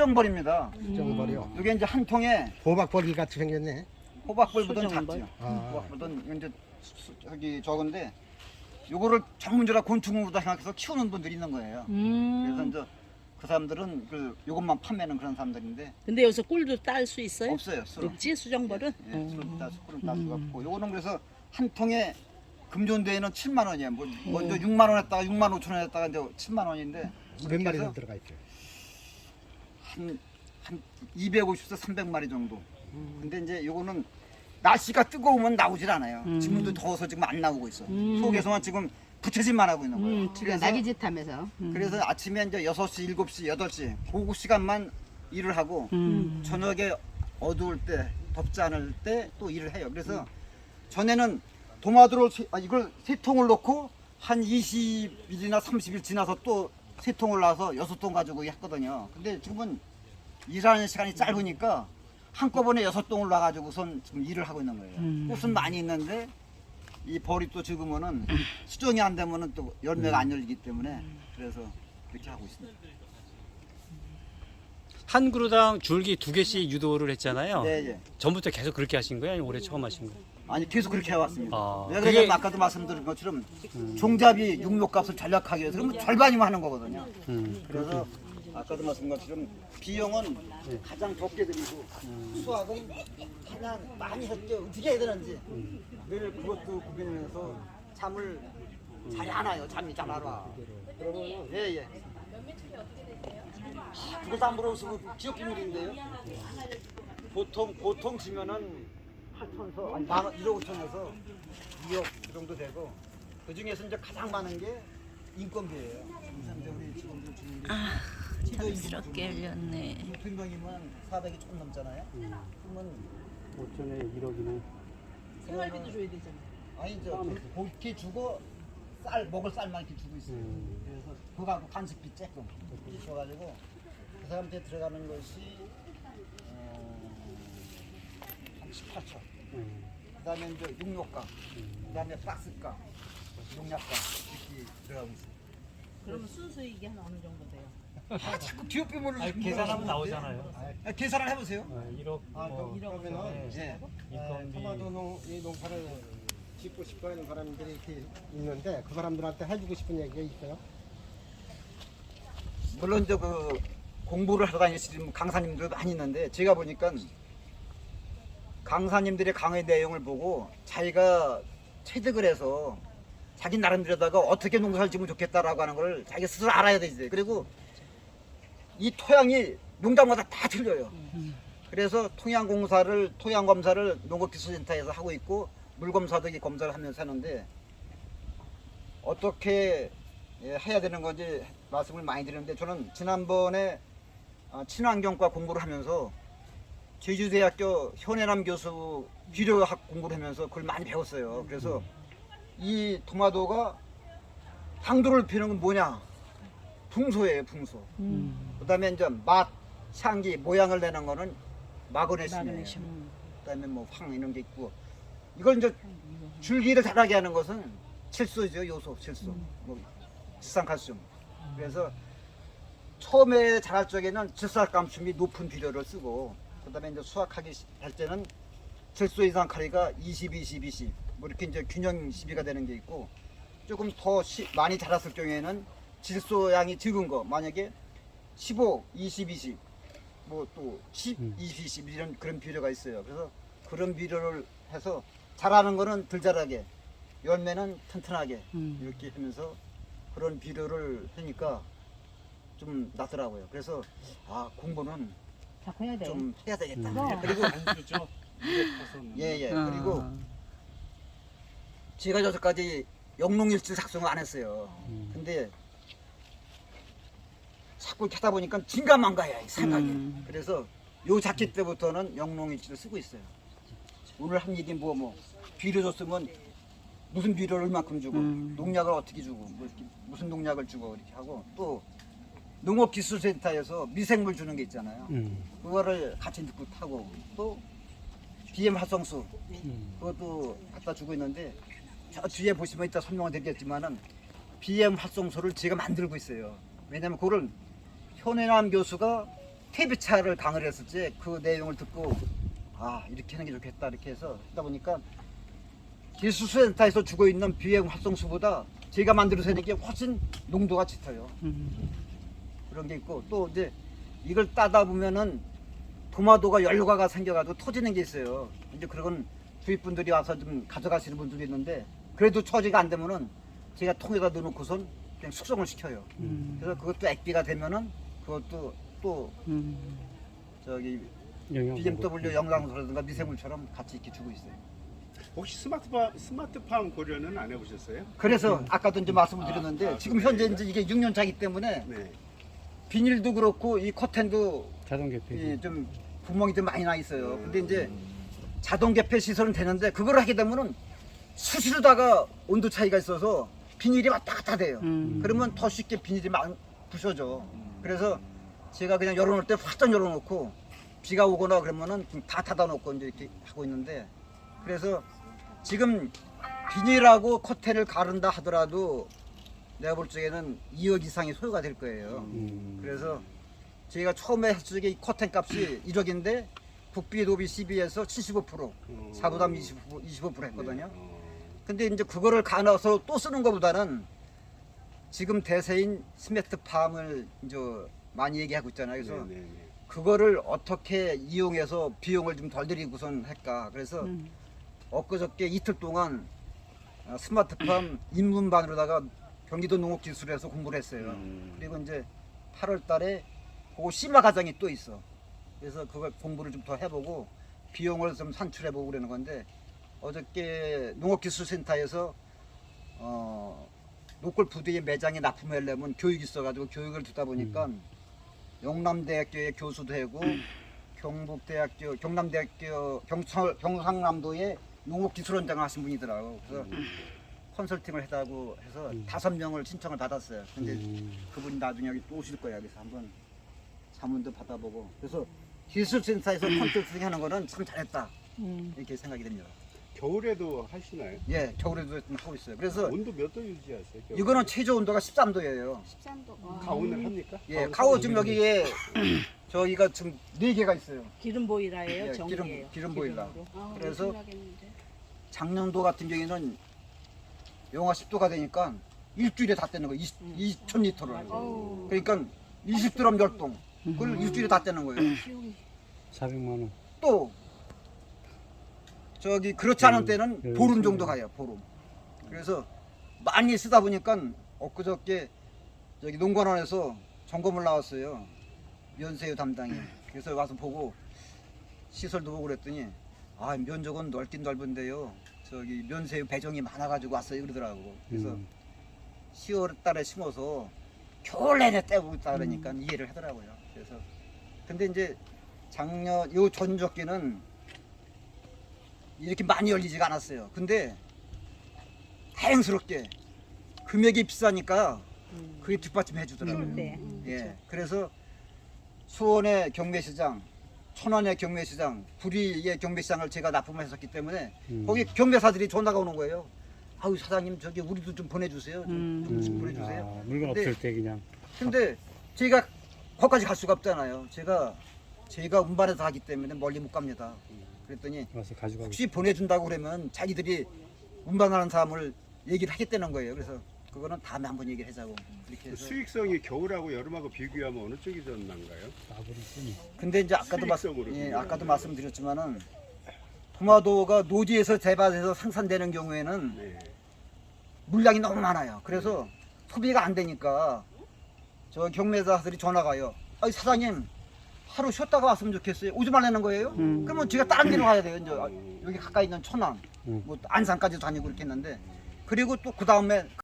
수정벌입니다. 수정벌이요. 이게 이제 한 통에 호박벌 같이 생겼네. 호박벌보다는 수정벌? 작지요. 아. 호박벌보다는 이제 저기 적은데 요거를 전문적으로 곤충보다 생각해서 키우는 분들이 있는 거예요. 그래서 이제 그 사람들은 요것만 판매하는 그런 사람들인데 근데 여기서 꿀도 딸 수 있어요? 없어요. 술은. 없지 수정벌은? 예, 술은 딸 수가 없고 요거는 그래서 한 통에 금존대에는 7만 원이에요. 뭐 먼저 6만 원 했다가 6만 5천 원 했다가 이제 7만 원인데 몇 마리나 들어가 있죠? 한 250에서 300마리 정도. 근데 이제 요거는 날씨가 뜨거우면 나오질 않아요. 지금도 더워서 지금 안 나오고 있어. 속에서만 지금 부채질만 하고 있는 거예요. 지금 날개짓 하면서. 그래서 아침에 이제 6시, 7시, 8시 그 시간만 일을 하고 저녁에 어두울 때, 덥지 않을 때 또 일을 해요. 그래서 전에는 도마도를 이걸 3통을 놓고 한 20일이나 30일 지나서 또 3통을 놔서 6통 가지고 했거든요. 근데 지금은 일하는 시간이 짧으니까 한꺼번에 6통을 놔가지고선 지금 일을 하고 있는 거예요. 꽃은 많이 있는데 이 벌이 또 지금은 수정이 안 되면은 또 열매가 안 열리기 때문에 그래서 그렇게 하고 있습니다. 한 그루당 줄기 2개씩 유도를 했잖아요. 네, 예. 전부터 계속 그렇게 하신 거예요? 아니면 올해 처음 하신 거예요? 아니 계속 그렇게 해왔습니다. 아, 왜 그게- 그러냐면 아까도 말씀드린 것처럼 종잡이 육묘값을 전략하기 위해서 그러면 절반이면 하는 거거든요. 그래서 아까도 말씀드린 것처럼 비용은 가장 적게 들이고 수확은 그냥 많이 했죠. 어떻게 해야 되는지 늘 그것도 고민하면서 잠을 잘 안 와요. 잠이 잘 안 와. 예예. 그것도 안 물어보시면 기업 비밀인데요. 보통 지면은 8톤서 아니 1억 5천에서 2억 그 정도 되고 그 중에서 이제 가장 많은 게 인건비예요. 이제 우리 지금도 주는 게 자연스럽게 열렸네. 2명이면 400이 조금 넘잖아요. 그러면 5천에 1억이네. 생활비도 줘야 되잖아요. 아니 이제 그렇게 주고 먹을 쌀만 이렇게 주고 있어요. 그래서 그거 갖고 간식비 조금 이렇게 줘가지고 그 사람한테 들어가는 것이 한 18천. 그다음에 이제 육료값, 그다음에 박스값, 농약값 이렇게 들어가고 있어요. 그러면 순수익이 한 어느 정도 돼요? 아 자꾸 기업비밀을 계산하면 나오잖아요. 계산을 해보세요. 1억. 그러면은 예. 토마토 이 농사를 짓고 싶어하는 사람들이 이렇게 있는데 그 사람들한테 해주고 싶은 얘기가 있어요? 물론 이제 그 공부를 하러 다니시는 강사님들 많이 있는데 제가 보니까 강사님들의 강의 내용을 보고 자기가 체득을 해서 자기 나름대로다가 어떻게 농사를 지으면 좋겠다라고 하는 걸 자기가 스스로 알아야 되지. 그리고 이 토양이 농장마다 다 틀려요. 그래서 토양 검사를 농업기술센터에서 하고 있고 물검사도 이 검사를 하면서 하는데 어떻게 해야 되는 건지 말씀을 많이 드리는데 저는 지난번에 친환경과 공부를 하면서 제주대학교 현해남 교수 비료학 공부를 하면서 그걸 많이 배웠어요. 그래서 이 토마토가 당도를 피우는 건 뭐냐? 붕소예요, 붕소. 그다음에 이제 맛, 향기, 모양을 내는 거는 마그네슘이에요. 그다음에 뭐 황 이런 게 있고 이걸 이제 줄기를 자라게 하는 것은 칠소죠, 요소, 칠소. 뭐 질산칼슘. 그래서 처음에 자랄 적에는 질산감춤이 높은 비료를 쓰고 그다음에 이제 수확하기 할 때는 질소 이상 카리가 20, 20, 20 뭐 이렇게 이제 균형 시비가 되는 게 있고 조금 더 많이 자랐을 경우에는 질소 양이 적은 거 만약에 15, 20, 20 뭐 또 10, 20, 20 이런 그런 비료가 있어요. 그래서 그런 비료를 해서 자라는 거는 덜 자라게 열매는 튼튼하게 이렇게 하면서 그런 비료를 하니까 좀 낫더라고요. 그래서 공부는 자꾸 해야 돼. 좀 해야 되겠다. 그리고 예예. 그리고 제가 여태까지 영농일지 작성을 안 했어요. 근데 자꾸 이렇게 하다 보니까 진감망가야 이 생각이. 그래서 요 자켓 때부터는 영농일지를 쓰고 있어요. 오늘 한 일이 뭐 비료 줬으면 무슨 비료를 얼마큼 주고 농약을 어떻게 주고 뭐 이렇게 무슨 농약을 주고 이렇게 하고 또 농업기술센터에서 미생물 주는 게 있잖아요. 그거를 같이 넣고 타고 또 BM 활성수 그것도 갖다 주고 있는데 저 뒤에 보시면 이따 설명을 드리겠지만은 BM 활성수를 제가 만들고 있어요. 왜냐면 그거를 현해남 교수가 퇴비차를 강의를 했었지 그 내용을 듣고 아 이렇게 하는 게 좋겠다 이렇게 해서 하다 보니까 기술센터에서 주고 있는 비행 활성수보다 제가 만들어서 하는 게 훨씬 농도가 짙어요. 그런 게 있고 또 이제 이걸 따다 보면은 도마도가 연료가가 생겨가지고 터지는 게 있어요. 이제 그런 주위분들이 와서 좀 가져가시는 분들이 있는데 그래도 처리가 안 되면은 제가 통에다 넣어놓고선 그냥 숙성을 시켜요. 그래서 그것도 액비가 되면은 그것도 또 저기 BMW 영상소라든가 미세물처럼 같이 이렇게 주고 있어요. 혹시 스마트팜 고려는 안 해보셨어요? 그래서 아까도 이제 말씀을 드렸는데 지금 현재 이제 이게 6년 차이기 때문에 네. 비닐도 그렇고 이 커튼도 자동 개폐. 이 좀 구멍이 좀 많이 나 있어요. 근데 이제 자동 개폐 시설은 되는데 그걸 하게 되면은 수시로다가 온도 차이가 있어서 비닐이 왔다 갔다 돼요. 그러면 더 쉽게 비닐이 막 부셔져. 그래서 제가 그냥 열어놓을 때 확 열어놓고 비가 오거나 그러면은 다 닫아놓고 이제 이렇게 하고 있는데 그래서 지금 비닐하고 커튼을 가른다 하더라도 내가 볼 적에는 2억 이상이 소요가 될 거예요. 그래서 저희가 처음에 했을 때 이 커튼 값이 1억인데 국비 도비 시비에서 75% 사부담 25% 했거든요. 근데 이제 그거를 가나서 또 쓰는 것보다는 지금 대세인 스마트팜을 이제 많이 얘기하고 있잖아요. 그래서 그거를 어떻게 이용해서 비용을 좀 덜 들이고선 할까. 그래서 엊그저께 이틀 동안 스마트팜 입문반으로다가 경기도 농업기술에서 공부를 했어요. 그리고 이제 8월 달에 그거 심화 과정이 또 있어. 그래서 그걸 공부를 좀 더 해보고 비용을 좀 산출해보고 그러는 건데 어저께 농업기술센터에서 노골 부두의 매장에 납품하려면 교육이 있어가지고 교육을 듣다 보니까 영남대학교의 교수도 하고 경북대학교, 경남대학교, 경상남도의 농업기술원장을 하신 분이더라고. 그래서 컨설팅을 했다고 해서 5명을 신청을 받았어요. 근데 그분이 나중에 여기 또 오실 거예요. 그래서 한번 자문도 받아보고. 그래서 기술센터에서 컨설팅 하는 거는 참 잘했다. 이렇게 생각이 됩니다. 겨울에도 하시나요? 예, 겨울에도 좀 하고 있어요. 그래서 온도 몇 도 유지하세요? 겨울에? 이거는 최저 온도가 13도예요. 13도. 가온을 합니까? 예, 가오 지금 여기에 저희가 지금 4개가 있어요. 기름 보일러예요, 예, 전기예요. 기름 보일러. 기름으로. 그래서 작년도 같은 경우에는 영하 10도가 되니까 일주일에 다 떼는 거예요. 2,000리터를. 그러니까 20드럼 열동. 그걸 일주일에 다 떼는 거예요. 400만 원. 또 저기 그렇지 않은 때는 보름 정도 가요. 보름. 그래서 많이 쓰다 보니까 엊그저께 저기 농관원에서 점검을 나왔어요. 면세유 담당이. 그래서 와서 보고 시설도 보고 그랬더니 아 면적은 넓긴 넓은데요. 저기 면세유 배정이 많아가지고 왔어요 그러더라고. 그래서 10월 달에 심어서 겨울 내내 떼고 있다 그러니까 이해를 하더라고요. 그래서 근데 이제 작년 요 전적기는 이렇게 많이 열리지가 않았어요. 근데 다행스럽게 금액이 비싸니까 그게 뒷받침해 주더라고요. 네. 예. 그래서 수원의 경매시장, 천안의 경매시장, 구리의 경매시장을 제가 납품을 했었기 때문에 거기 경매사들이 전화가 오는 거예요. 아유 사장님 저기 우리도 좀 보내주세요. 좀 보내주세요. 아, 물건 근데- 없을 때 그냥. 근데 제가 거기까지 갈 수가 없잖아요. 제가 운반해서 하기 때문에 멀리 못 갑니다. 그랬더니 와서 가져가고. 혹시 보내준다고 그러면 자기들이 운반하는 사람을 얘기를 하겠다는 거예요. 그래서 그거는 다음에 한번 얘기를 하자고 그렇게 해서. 수익성이 겨울하고 여름하고 비교하면 어느 쪽이 더 난가요? 나버리 쓰니. 근데 이제 수익성으로 예, 비교하면. 아까도 말씀드렸지만은 토마토가 노지에서 재밭에서 생산되는 경우에는 네. 물량이 너무 많아요. 그래서 소비가 안 되니까 저 경매사들이 전화가 와요. 아니 사장님 하루 쉬었다가 왔으면 좋겠어요. 오지 말라는 거예요. 그러면 제가 다른 데로 가야 돼요. 이제 여기 가까이 있는 천안, 뭐 안산까지 다니고 이렇게 했는데 그리고 또 그 다음에